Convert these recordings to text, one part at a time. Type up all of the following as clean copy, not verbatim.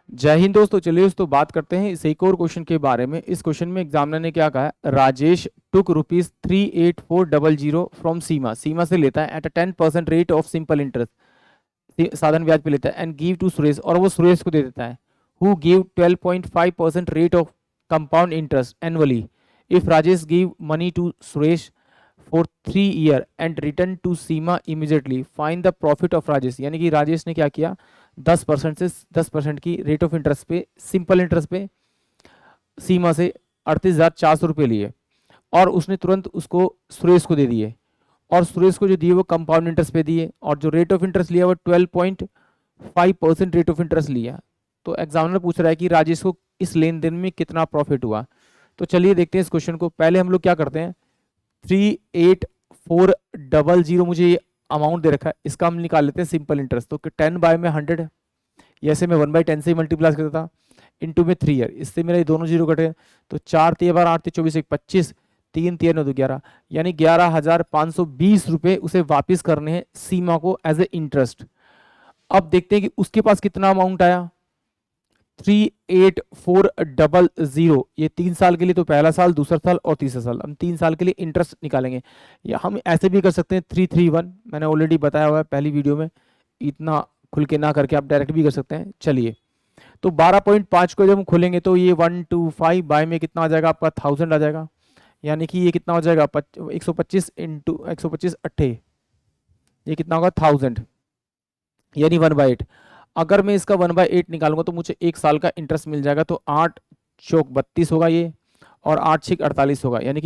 जय हिंद दोस्तों। चलिए दोस्तों बात करते हैं इस एक और क्वेश्चन के बारे में। इस क्वेश्चन में एग्जामिनर ने क्या कहा है, राजेश टुक ₹38400 फ्रॉम सीमा, सीमा से लेता है at a 10% rate of simple interest, साधारण ब्याज पे लेता है, एंड गिव टू सुरेश, और वो सुरेश को दे देता है, who give 12.5% rate of compound interest annually. If Rajesh give money to Suresh for 3 year and return to Seema immediately, find the profit of Rajesh. यानी कि राजेश ने क्या किया, 10% से 10% की रेट ऑफ इंटरेस्ट पे, सिंपल इंटरेस्ट पे सीमा से 38,400 रुपये लिए, और उसने तुरंत उसको सुरेश को दे दिए, और सुरेश को जो दिए वो कंपाउंड इंटरेस्ट पे दिए, और जो रेट ऑफ इंटरेस्ट लिया वो 12.5% रेट ऑफ इंटरेस्ट लिया। तो एग्जामिनर पूछ रहा है कि राजेश को इस लेन देन में कितना प्रॉफिट हुआ। तो चलिए देखते हैं इस क्वेश्चन को। पहले हम लोग क्या करते हैं, 38400 मुझे ये अमाउंट दे रखा है, इसका हम निकाल लेते हैं सिंपल इंटरेस्ट। तो 10/100 है, ऐसे मैं 1/10 से ही मल्टीप्लाई करता था, इंटू में 3 ईयर, इससे मेरा ये दोनों जीरो कटे, तो 4 3 बार 8 24 1 25, 3 3 9 11, यानी 11,520 रुपये उसे वापस करने हैं सीमा को एज ए इंटरेस्ट। अब देखते हैं कि उसके पास कितना अमाउंट आया, 38400। ये 3 साल के लिए, तो पहला साल, दूसरा साल और तीसरा साल, हम 3 साल के लिए इंटरेस्ट निकालेंगे। या हम ऐसे भी कर सकते हैं 331, मैंने ऑलरेडी बताया हुआ है पहली वीडियो में, इतना खुल के ना करके आप डायरेक्ट भी कर सकते हैं। चलिए, तो 12.5 को जब हम खोलेंगे तो ये 125 बाय में कितना आ जाएगा आपका 1000 आ जाएगा, यानी कि ये कितना हो जाएगा 125 इंटू 125 अट्ठे, ये कितना होगा 1000, यानी 1/8। अगर मैं इसका 1/8 निकालूंगा तो मुझे 1 साल का इंटरेस्ट मिल जाएगा। तो 8 चौक 32 होगा ये, और 8 छिक 48 होगा, यानी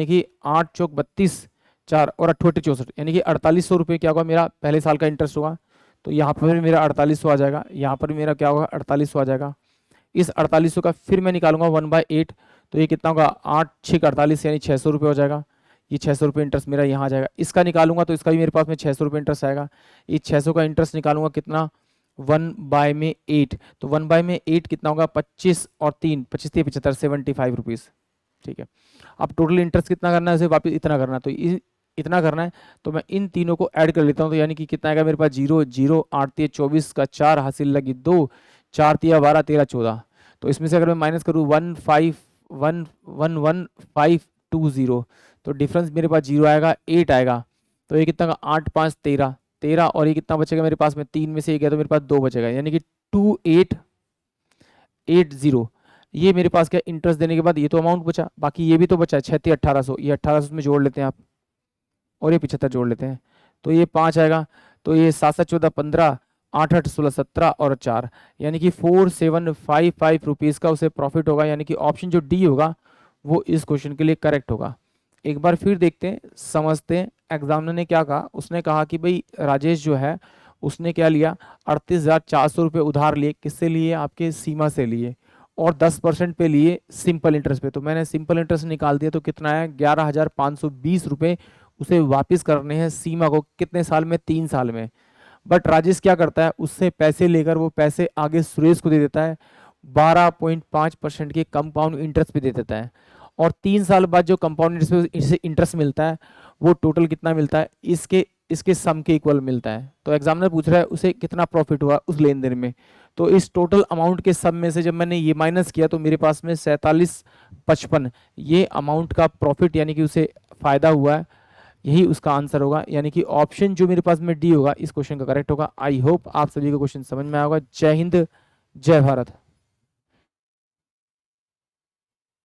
कि 8 चौक 32, 4 और 8 64, यानी कि 4800 रुपये क्या होगा मेरा पहले साल का इंटरेस्ट होगा। तो यहाँ पर मेरा 4800 आ जाएगा, यहाँ पर मेरा क्या होगा 4800 आ जाएगा। इस 4800 का फिर मैं निकालूंगा 1/8, तो ये कितना होगा 8 छिक 48, यानी 600 रुपये हो जाएगा। ये 600 रुपये इंटरेस्ट मेरा यहाँ आ जाएगा। इसका निकालूंगा तो इसका भी मेरे पास में 600 रुपये इंटरेस्ट आएगा। ये 600 का इंटरेस्ट निकालूंगा कितना, 1/8, तो 1/8 कितना होगा 25 और 3 25 75 75 रुपीज़। ठीक है, अब टोटल इंटरेस्ट कितना करना है, उसे वापस इतना करना है, तो इतना करना है, तो मैं इन तीनों को ऐड कर लेता हूँ। तो यानी कि कितना आएगा मेरे पास 0 0 8 3 24 का 4 हासिल लगी 2, 4 3 12 13 14। तो इसमें से अगर मैं माइनस करूँ 1511520, तो डिफरेंस मेरे पास 0 आएगा, 8 आएगा। तो ये कितना 8 5 13 13, और ये कितना बचेगा मेरे पास में, 3 में से 1 गया तो मेरे पास 2 बचेगा, यानी कि 2880। ये मेरे पास क्या इंटरेस्ट देने के बाद ये तो अमाउंट बचा, बाकी ये भी तो बचा 36 1800, ये 1800 में जोड़ लेते हैं आप, और ये 75 जोड़ लेते हैं, तो ये 5 आएगा। तो ये 7 7 14 15, 8 8 16 17 और 4, यानी कि 4755 रुपीज़ का उसे प्रॉफिट होगा। यानी कि ऑप्शन जो डी होगा वो इस क्वेश्चन के लिए करेक्ट होगा। एक बार फिर देखते हैं, समझते हैं एग्जामिनर ने क्या कहा। उसने कहा कि भाई राजेश जो है उसने क्या लिया, 38,400 रुपये उधार लिए, किससे लिए, आपके सीमा से लिए, और 10% पे लिए सिंपल इंटरेस्ट पे। तो मैंने सिंपल इंटरेस्ट निकाल दिया, तो कितना है 11,520 रुपये उसे वापस करने हैं सीमा को, कितने साल में, 3 साल में। बट राजेश क्या करता है, उससे पैसे लेकर वो पैसे आगे सुरेश को दे देता है, 12.5% के कंपाउंड इंटरेस्ट पे दे देता है, और 3 साल बाद जो कंपाउंड इंटरेस्ट मिलता है वो टोटल कितना मिलता है, इसके इसके सम के इक्वल मिलता है। तो एग्जामिनर पूछ रहा है उसे कितना प्रॉफिट हुआ उस लेन देन में। तो इस टोटल अमाउंट के सम में से जब मैंने ये माइनस किया तो मेरे पास में 4755 ये अमाउंट का प्रॉफिट, यानी कि उसे फायदा हुआ है। यही उसका आंसर होगा, यानी कि ऑप्शन जो मेरे पास में डी होगा इस क्वेश्चन का करेक्ट होगा। आई होप आप सभी को क्वेश्चन समझ में आएगा। जय हिंद, जय भारत।